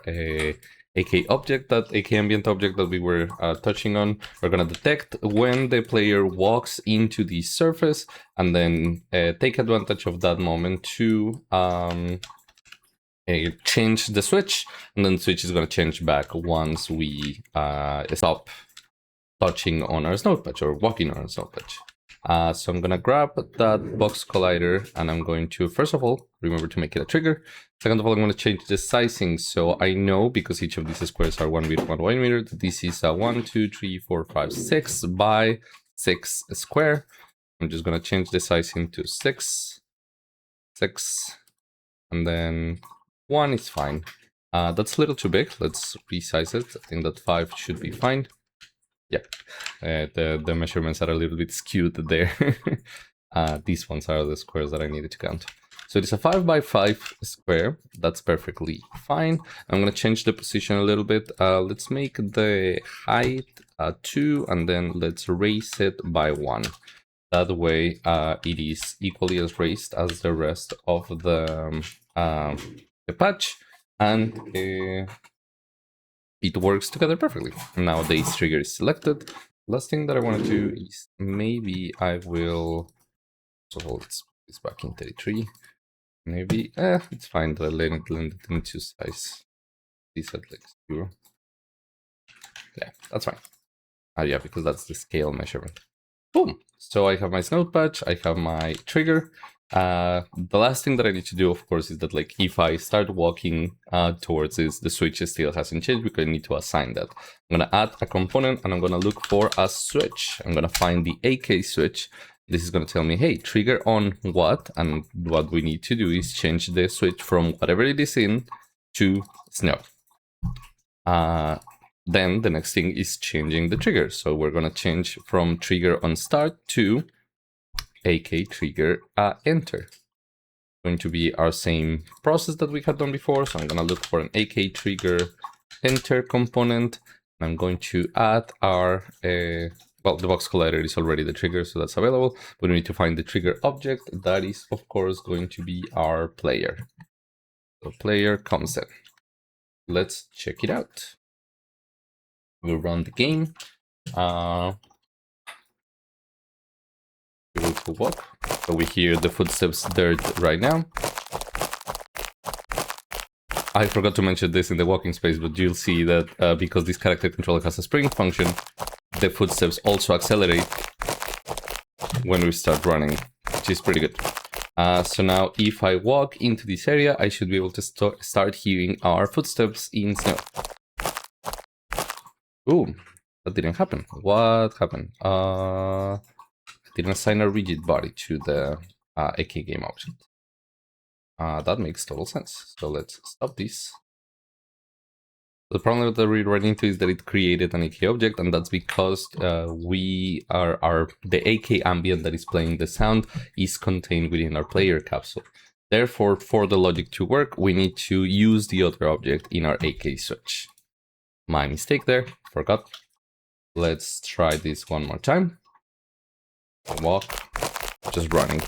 AK object, that AK ambient object that we were touching on. We're going to detect when the player walks into the surface and then take advantage of that moment to change the switch, and then the switch is going to change back once we stop touching on our snow patch or walking on our snow patch. So I'm going to grab that box collider and I'm going to, first of all, remember to make it a trigger. Second of all, I'm going to change the sizing so I know, because each of these squares are 1 meter, 1 meter, that this is a 1, 2, 3, 4, 5, 6 by 6 square. I'm just going to change the sizing to 6, 6, and then 1 is fine. That's a little too big. Let's resize it. I think that 5 should be fine. Yeah, the measurements are a little bit skewed there. These ones are the squares that I needed to count. So it's a 5 by 5 square. That's perfectly fine. I'm going to change the position a little bit. Let's make the height 2, and then let's raise it by 1. That way it is equally as raised as the rest of the patch, and it works together perfectly. Now the trigger is selected. Last thing that I want to do is maybe I will, so let's put this back in 33. Maybe it's fine that I let it into size. This at like 0. Yeah, that's fine. Yeah, because that's the scale measurement. Boom. So I have my snow patch, I have my trigger. The last thing that I need to do, of course, is that, like, if I start walking towards this, the switch still hasn't changed because I need to assign that. I'm going to add a component and I'm going to look for a switch. I'm going to find the AK switch. This is going to tell me, hey, trigger on what? And what we need to do is change the switch from whatever it is in to snow. Then the next thing is changing the trigger. So we're going to change from trigger on start to AK trigger enter. Going to be our same process that we had done before. So I'm going to look for an AK trigger enter component. I'm going to add our, well, the box collider is already the trigger, so that's available. But we need to find the trigger object. That is, of course, going to be our player. So player comes in. Let's check it out. We'll run the game. We will go walk. So we hear the footsteps dirt right now. I forgot to mention this in the walking space, but you'll see that because this character controller has a spring function, the footsteps also accelerate when we start running, which is pretty good. So now if I walk into this area, I should be able to start hearing our footsteps in snow. Ooh, that didn't happen. What happened? I didn't assign a rigid body to the AK game object. That makes total sense. So let's stop this. The problem that we run into is that it created an AK object, and that's because the AK ambient that is playing the sound is contained within our player capsule. Therefore, for the logic to work, we need to use the other object in our AK switch. My mistake there, forgot. Let's try this one more time. Walk, just running.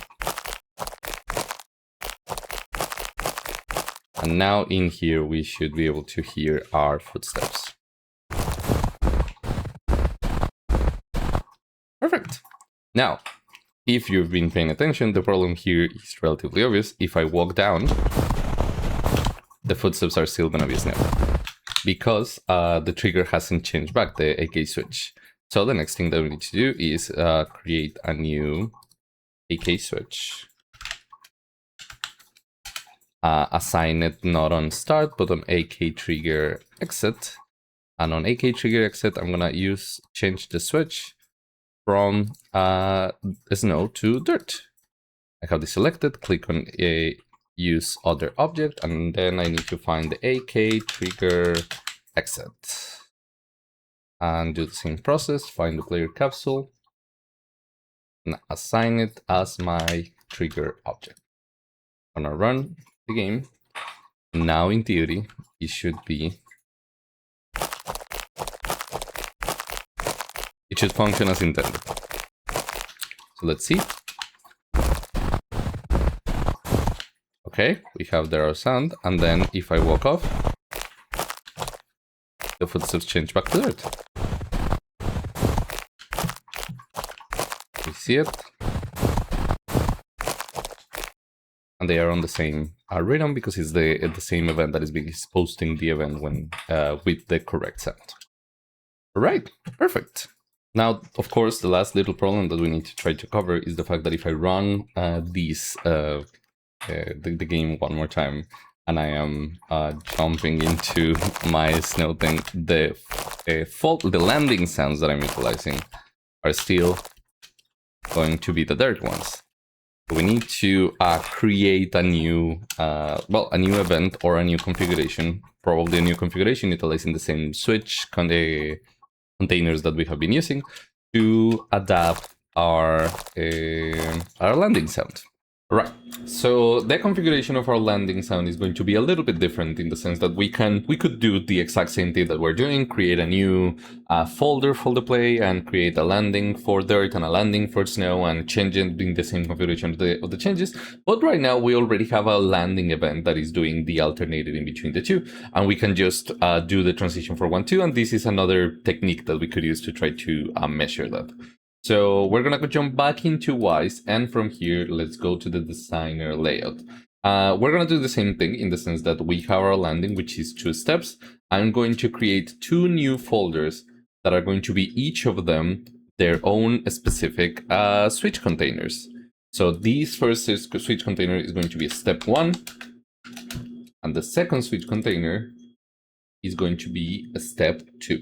And now in here, we should be able to hear our footsteps. Perfect. Now, if you've been paying attention, the problem here is relatively obvious. If I walk down, the footsteps are still gonna be snow because the trigger hasn't changed back, the AK switch. So the next thing that we need to do is create a new AK switch. Assign it not on start, but on AK trigger exit. And on AK trigger exit, I'm gonna change the switch from snow to dirt. I have this selected, click on use other object, and then I need to find the AK trigger exit. And do the same process, find the player capsule, and assign it as my trigger object. I'm gonna run the game. Now in theory, it should function as intended. So let's see. Okay, we have there our sound, and then if I walk off, the footsteps change back to dirt. We see it. And they are on the same rhythm because it's the same event that is posting the event when with the correct sound. All right, perfect. Now, of course, the last little problem that we need to try to cover is the fact that if I run the game one more time and I am jumping into my snow thing, the landing sounds that I'm utilizing are still going to be the dirt ones. So we need to create a new event or a new configuration, probably a new configuration utilizing the same switch containers that we have been using to adapt our landing sound. Right, so the configuration of our landing sound is going to be a little bit different in the sense that we could do the exact same thing that we're doing, create a new folder for the play and create a landing for dirt and a landing for snow and change it in the same configuration of the changes. But right now we already have a landing event that is doing the alternative in between the two, and we can just do the transition for 1-2, and this is another technique that we could use to try to measure that. So we're gonna jump back into Wwise, and from here, let's go to the designer layout. We're gonna do the same thing in the sense that we have our landing, which is 2 steps. I'm going to create 2 new folders that are going to be each of them their own specific switch containers. So this first switch container is going to be step 1, and the second switch container is going to be a step 2.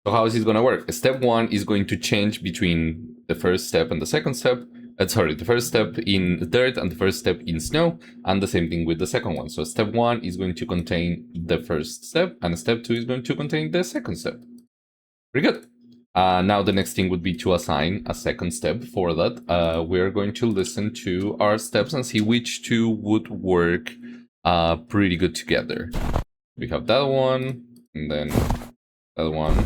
So how is this going to work? Step 1 is going to change between the first step and the second step. The first step in dirt and the first step in snow, and the same thing with the second one. So step 1 is going to contain the first step, and step 2 is going to contain the second step. Pretty good. Now the next thing would be to assign a second step. For that, we're going to listen to our steps and see which 2 would work pretty good together. We have that one, and then that one.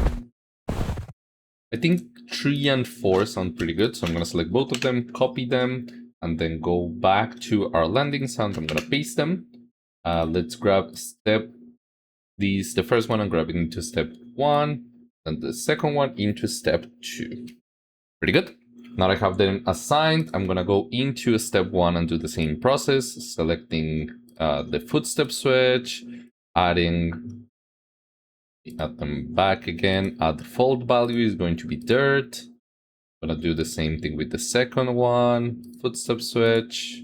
I think 3 and 4 sound pretty good, so I'm going to select both of them, copy them, and then go back to our landing sound. I'm going to paste them. Let's grab the first one and grab it into step 1, and the second one into step 2. Pretty good. Now I have them assigned. I'm going to go into step 1 and do the same process, selecting the footstep switch, add them back again. Our default value is going to be dirt. I'm gonna do the same thing with the second one. Footstep switch.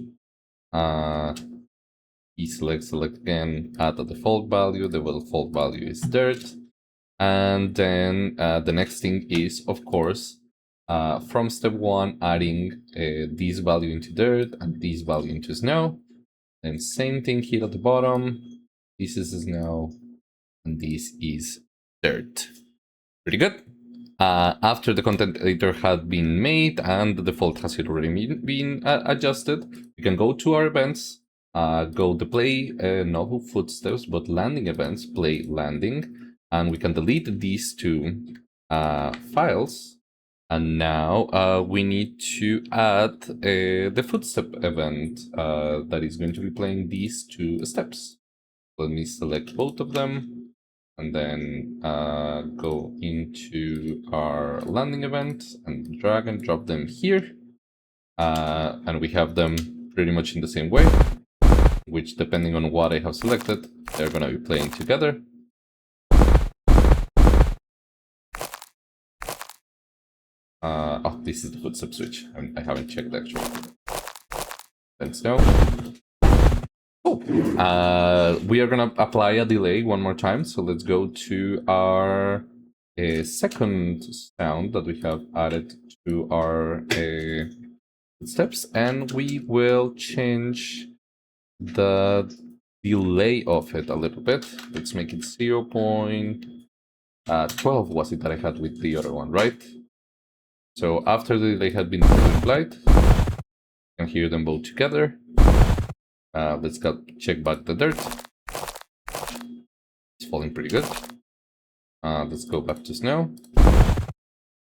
Select again. Add the default value. The default value is dirt. And then the next thing is, of course, from step 1, adding this value into dirt and this value into snow. Then same thing here at the bottom. This is snow. And this is dirt. Pretty good. After the content editor had been made and the default has already been adjusted, we can go to our events, go to play no footsteps, but landing events, play landing, And we can delete these two files. And now we need to add the footstep event that is going to be playing these two steps. Let me select both of them and then go into our landing event and drag and drop them here. And we have them pretty much in the same way, which depending on what I have selected, they're going to be playing together. Oh, this is the footstep switch. I haven't checked actually. Let's know. Oh, we are gonna apply a delay one more time. So let's go to our second sound that we have added to our steps, and we will change the delay of it a little bit. Let's make it 0.12 was it that I had with the other one, right? So after the delay had been applied, you can hear them both together. Let's check back the dirt. It's falling pretty good. Let's go back to snow.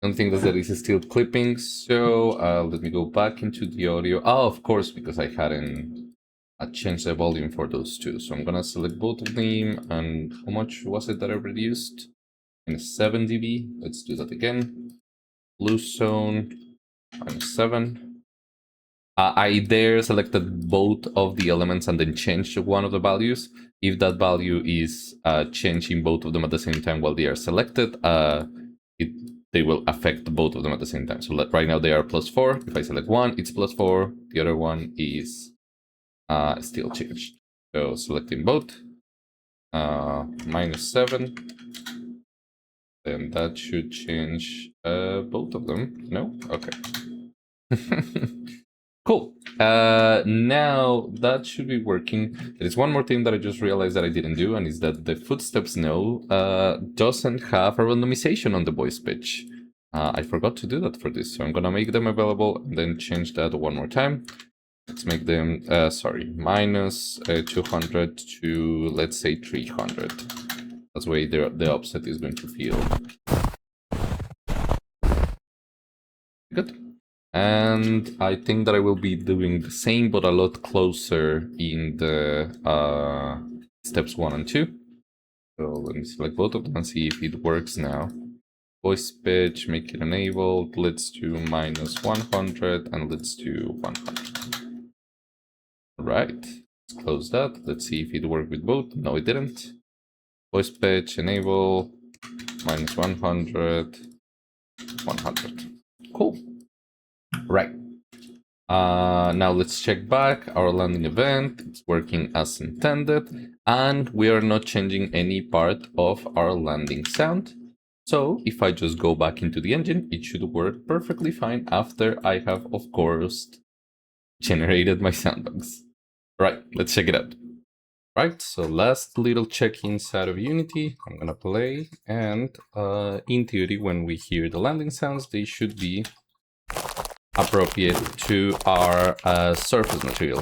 Don't think that there is still clipping, so let me go back into the audio. Oh, of course, because I hadn't changed the volume for those two. So I'm gonna select both of them. And how much was it that I reduced? In 7 dB. Let's do that again. Blue zone -7. I there selected both of the elements and then changed one of the values. If that value is changing both of them at the same time while they are selected, they will affect both of them at the same time. So right now they are +4. If I select one, it's +4. The other one is still changed. So selecting both, -7. Then that should change both of them. No? Okay. Cool. Now that should be working. There is one more thing that I just realized that I didn't do, and is that the footsteps node doesn't have a randomization on the voice pitch. I forgot to do that for this, so I'm gonna make them available and then change that one more time. Let's make them, -200 to, let's say, 300. That's the way the offset is going to feel. Good. And I think that I will be doing the same, but a lot closer in the steps 1 and 2. So let me select both of them and see if it works now. Voice pitch, make it enabled. Let's do -100 and let's do 100. All right, let's close that. Let's see if it worked with both. No, it didn't. Voice pitch, enable, -100, 100. Cool. Right. Now let's check back our landing event. It's working as intended, and we are not changing any part of our landing sound. So if I just go back into the engine, it should work perfectly fine after I have, of course, generated my sound dogs. Right, let's check it out. Right, so last little check inside of Unity. I'm gonna play, and in theory, when we hear the landing sounds, they should be appropriate to our surface material.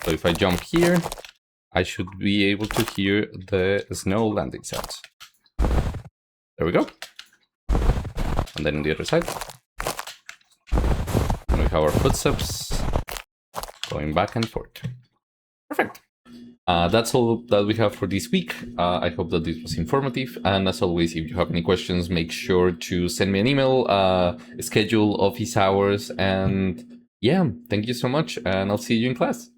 So if I jump here, I should be able to hear the snow landing sounds. There we go. And then on the other side, and we have our footsteps going back and forth. Perfect. That's all that we have for this week. I hope that this was informative. And as always, if you have any questions, make sure to send me an email, schedule office hours. And yeah, thank you so much. And I'll see you in class.